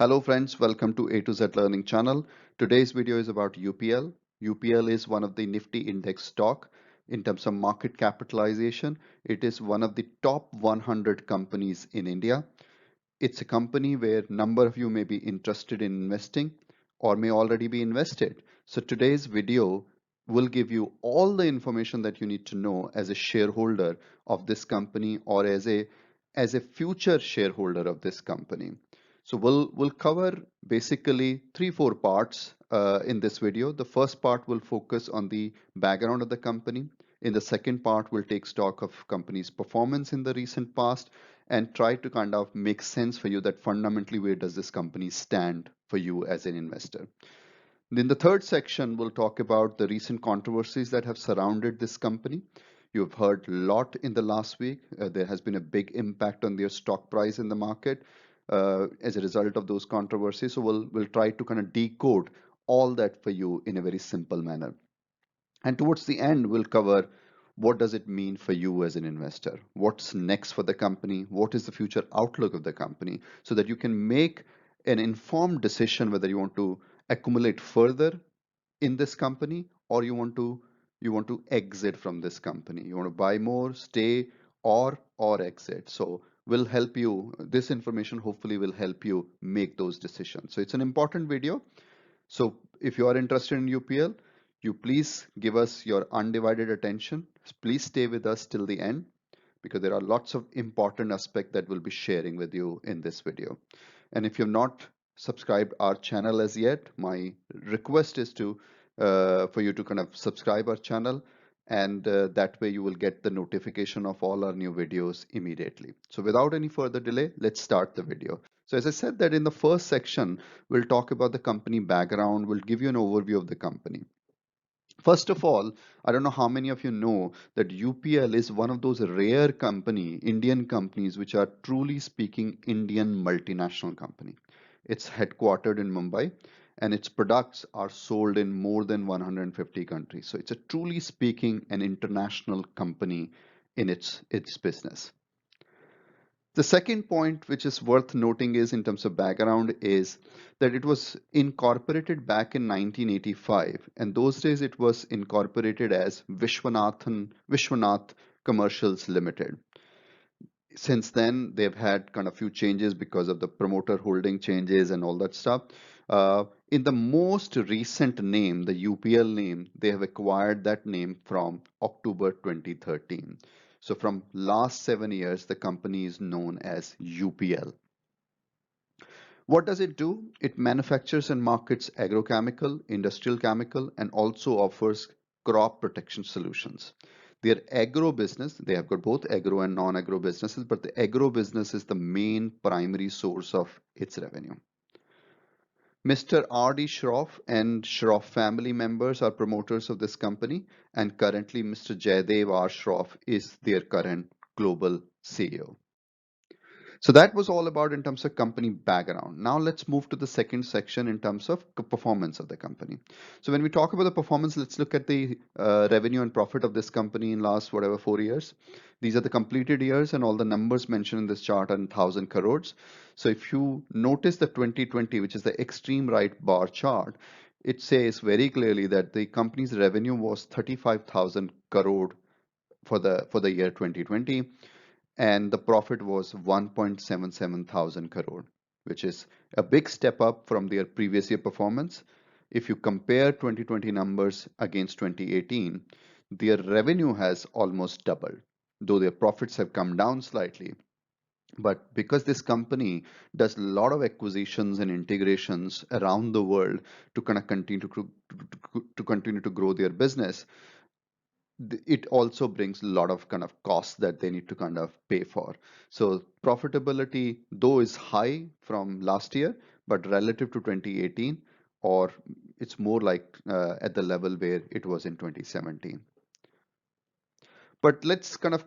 Hello friends, welcome to A to Z Learning channel. Today's video is about UPL. UPL is one of the Nifty index stock in terms of market capitalization. It is one of the top 100 companies in India. It's a company where number of you may be interested in investing or may already be invested. So today's video will give you all the information that you need to know as a shareholder of this company or as a future shareholder of this company. So we'll cover basically 3-4 parts in this video. The first part will focus on the background of the company. In the second part, we'll take stock of company's performance in the recent past and try to kind of make sense for you that fundamentally where does this company stand for you as an investor. In the third section, we'll talk about the recent controversies that have surrounded this company. You've heard a lot in the last week. There has been a big impact on their stock price in the market as a result of those controversies. So we'll try to kind of decode all that for you in a very simple manner. And towards the end, we'll cover what does it mean for you as an investor? What's next for the company? What is the future outlook of the company? So that you can make an informed decision whether you want to accumulate further in this company or you want to exit from this company. You want to buy more, stay, or exit. So will help you. This information hopefully will help you make those decisions. So it's an important video. So if you are interested in UPL, you please give us your undivided attention. Please stay with us till the end because there are lots of important aspects that we'll be sharing with you in this video. And if you've not subscribed our channel as yet, my request is for you to kind of subscribe our channel, and that way you will get the notification of all our new videos immediately. So without any further delay, let's start the video. So as I said that in the first section, we'll talk about the company background, we'll give you an overview of the company. First of all, I don't know how many of you know that UPL is one of those rare Indian companies, which are truly speaking Indian multinational company. It's headquartered in Mumbai and its products are sold in more than 150 countries. So it's a truly speaking an international company in its business. The second point which is worth noting is in terms of background is that it was incorporated back in 1985, and those days it was incorporated as Vishwanath Commercials Limited. Since then, they've had kind of few changes because of the promoter holding changes and all that stuff. In the most recent name, the UPL name, they have acquired that name from October 2013. So from last 7 years, the company is known as UPL. What does it do? It manufactures and markets agrochemical, industrial chemical, and also offers crop protection solutions. Their agro business, they have got both agro and non-agro businesses, but the agro business is the main primary source of its revenue. Mr. R.D. Shroff and Shroff family members are promoters of this company, and currently Mr. Jaydev R. Shroff is their current global CEO. So that was all about in terms of company background. Now let's move to the second section in terms of performance of the company. So when we talk about the performance, let's look at the revenue and profit of this company in last whatever 4 years. These are the completed years and all the numbers mentioned in this chart are in 1,000 crores. So if you notice the 2020, which is the extreme right bar chart, it says very clearly that the company's revenue was 35,000 crore for the year 2020, and the profit was 1.77 thousand crore, which is a big step up from their previous year performance. If you compare 2020 numbers against 2018, their revenue has almost doubled, though their profits have come down slightly. But because this company does a lot of acquisitions and integrations around the world to kind of continue to grow their business, it also brings a lot of kind of costs that they need to kind of pay for. So profitability, though, is high from last year, but relative to 2018, or it's more like at the level where it was in 2017. But let's kind of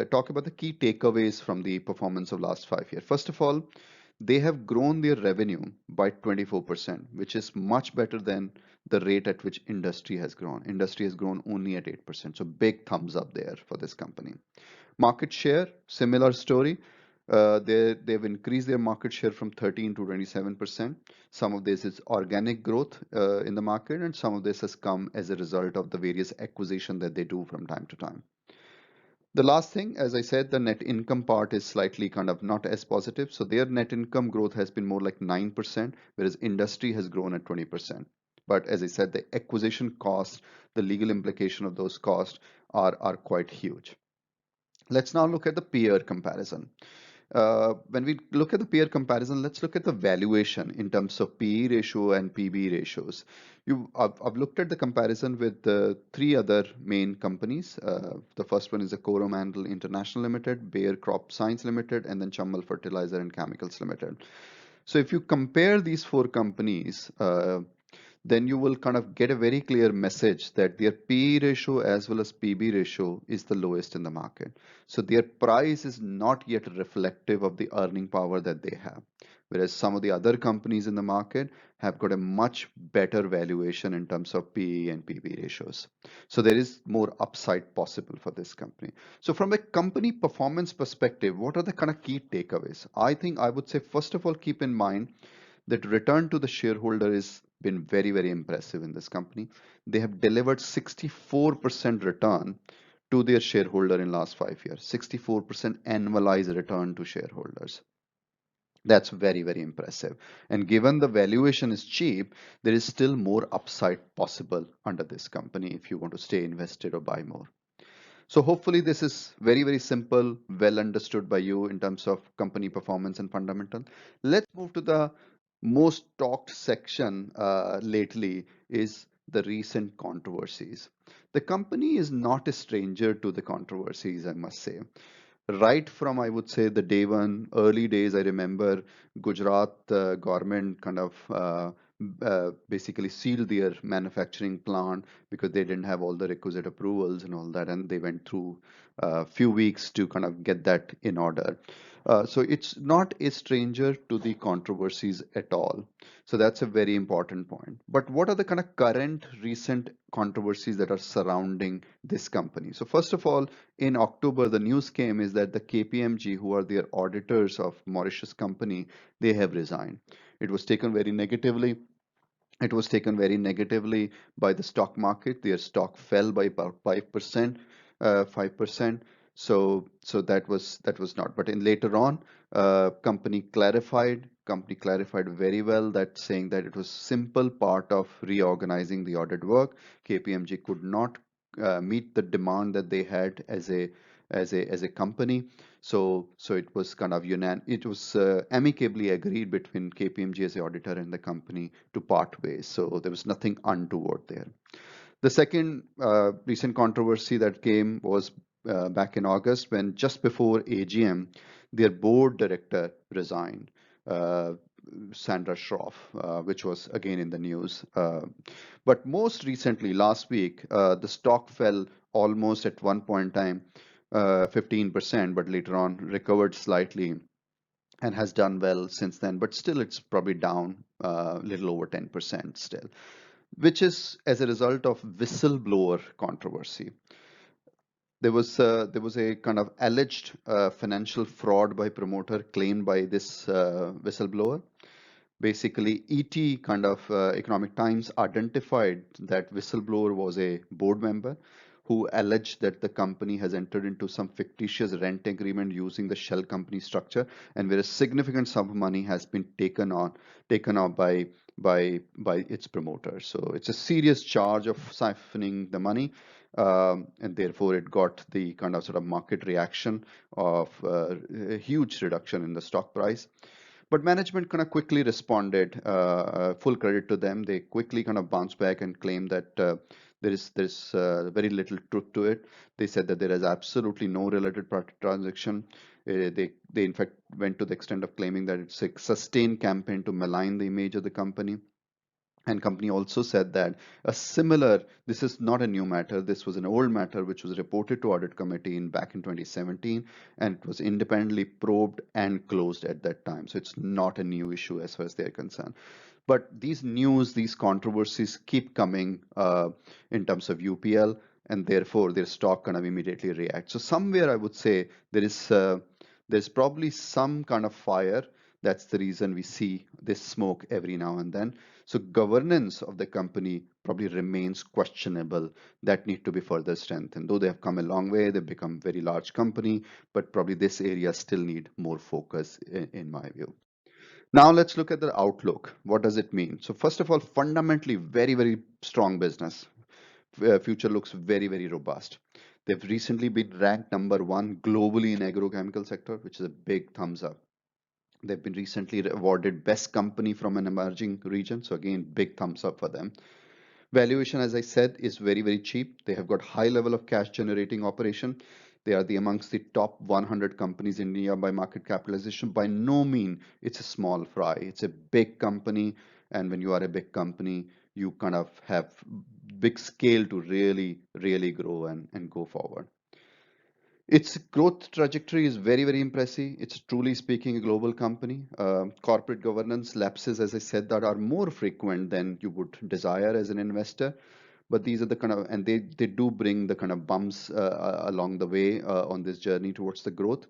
talk about the key takeaways from the performance of last 5 years. First of all, they have grown their revenue by 24%, which is much better than the rate at which industry has grown. Industry has grown only at 8%. So big thumbs up there for this company. Market share, similar story. They've increased their market share from 13 to 27%. Some of this is organic growth in the market, and some of this has come as a result of the various acquisition that they do from time to time. The last thing, as I said, the net income part is slightly kind of not as positive. So their net income growth has been more like 9%, whereas industry has grown at 20%. But as I said, the acquisition cost, the legal implication of those costs are quite huge. Let's now look at the peer comparison. When we look at the peer comparison, let's look at the valuation in terms of PE ratio and PB ratios. I've looked at the comparison with the three other main companies. The first one is the Coromandel International Limited, Bayer Crop Science Limited, and then Chambal Fertilizer and Chemicals Limited. So if you compare these four companies, then you will kind of get a very clear message that their PE ratio as well as PB ratio is the lowest in the market. So their price is not yet reflective of the earning power that they have. Whereas some of the other companies in the market have got a much better valuation in terms of PE and PB ratios. So there is more upside possible for this company. So from a company performance perspective, what are the kind of key takeaways? I think I would say, first of all, keep in mind that return to the shareholder has been very, very impressive in this company. They have delivered 64% return to their shareholder in last 5 years, 64% annualized return to shareholders. That's very, very impressive. And given the valuation is cheap, there is still more upside possible under this company if you want to stay invested or buy more. So hopefully this is very, very simple, well understood by you in terms of company performance and fundamental. Let's move to the most talked section lately is the recent controversies. The company is not a stranger to the controversies, I must say. Right from, I would say, the day one, early days, I remember Gujarat government kind of basically sealed their manufacturing plant because they didn't have all the requisite approvals and all that, and they went through a few weeks to kind of get that in order. So it's not a stranger to the controversies at all. So that's a very important point. But what are the kind of current recent controversies that are surrounding this company? So first of all, in October, the news came is that the KPMG, who are their auditors of Mauritius company, they have resigned. It was taken very negatively. It was taken very negatively by the stock market. Their stock fell by about 5%, 5%. So that was not. But in later on, company clarified very well that saying that it was simple part of reorganizing the audit work. KPMG could not meet the demand that they had as a company. So it was kind of it was amicably agreed between KPMG as the auditor and the company to part ways. So there was nothing untoward there. The second recent controversy that came was back in August when just before AGM, their board director resigned. Sandra Schroff, which was again in the news. But most recently, last week, the stock fell almost at one point in time, 15%, but later on recovered slightly and has done well since then. But still, it's probably down a little over 10% still, which is as a result of whistleblower controversy. There was a kind of alleged financial fraud by promoter claimed by this whistleblower. Basically, ET kind of Economic Times identified that whistleblower was a board member who alleged that the company has entered into some fictitious rent agreement using the shell company structure, and where a significant sum of money has been taken on by its promoters. So it's a serious charge of siphoning the money, and therefore it got the kind of sort of market reaction of a huge reduction in the stock price. But management kind of quickly responded. Full credit to them. They quickly kind of bounced back and claimed that there's very little truth to it. They said that there is absolutely no related party transaction. They in fact went to the extent of claiming that it's a sustained campaign to malign the image of the company. And company also said that this is not a new matter. This was an old matter which was reported to audit committee back in 2017, and it was independently probed and closed at that time. So it's not a new issue as far as they're concerned. But these controversies keep coming in terms of UPL, and therefore their stock kind of immediately reacts. So somewhere I would say there is There's probably some kind of fire. That's the reason we see this smoke every now and then. So governance of the company probably remains questionable. That need to be further strengthened. Though they have come a long way, they've become very large company, but probably this area still need more focus in my view. Now let's look at the outlook. What does it mean? So first of all, fundamentally very, very strong business. Future looks very, very robust. They've recently been ranked number one globally in agrochemical sector, which is a big thumbs up. They've been recently awarded best company from an emerging region. So again, big thumbs up for them. Valuation, as I said, is very, very cheap. They have got high level of cash generating operation. They are the amongst the top 100 companies in India by market capitalization. By no mean it's a small fry. It's a big company, and when you are a big company, you kind of have big scale to really, really grow and go forward. Its growth trajectory is very, very impressive. It's truly speaking a global company. Corporate governance lapses, as I said, that are more frequent than you would desire as an investor. But these are the kind of, and they do bring the kind of bumps along the way on this journey towards the growth.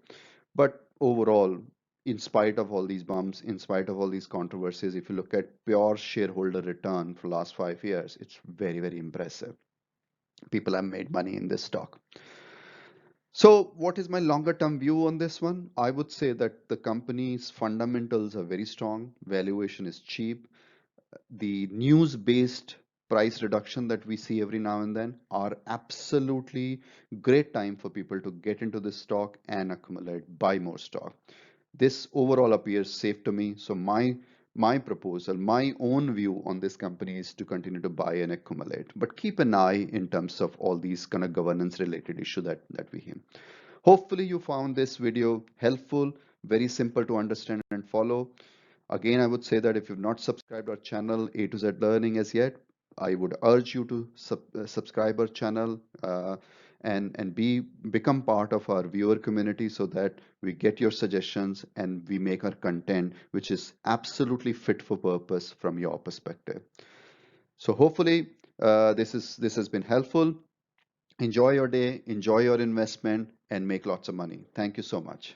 But overall, in spite of all these bumps, in spite of all these controversies, if you look at pure shareholder return for last 5 years, it's very, very impressive. People have made money in this stock. So, what is my longer term view on this one? I would say that the company's fundamentals are very strong, valuation is cheap. The news based price reduction that we see every now and then are absolutely great time for people to get into this stock and accumulate, buy more stock. This overall appears safe to me. So my proposal, my own view on this company is to continue to buy and accumulate, but keep an eye in terms of all these kind of governance related issue that we hear. Hopefully you found this video helpful, very simple to understand and follow. Again, I would say that if you've not subscribed our channel A to Z Learning as yet, I would urge you to subscribe our channel and become part of our viewer community so that we get your suggestions and we make our content which is absolutely fit for purpose from your perspective. So hopefully this has been helpful. Enjoy your day, enjoy your investment, and make lots of money. Thank you so much.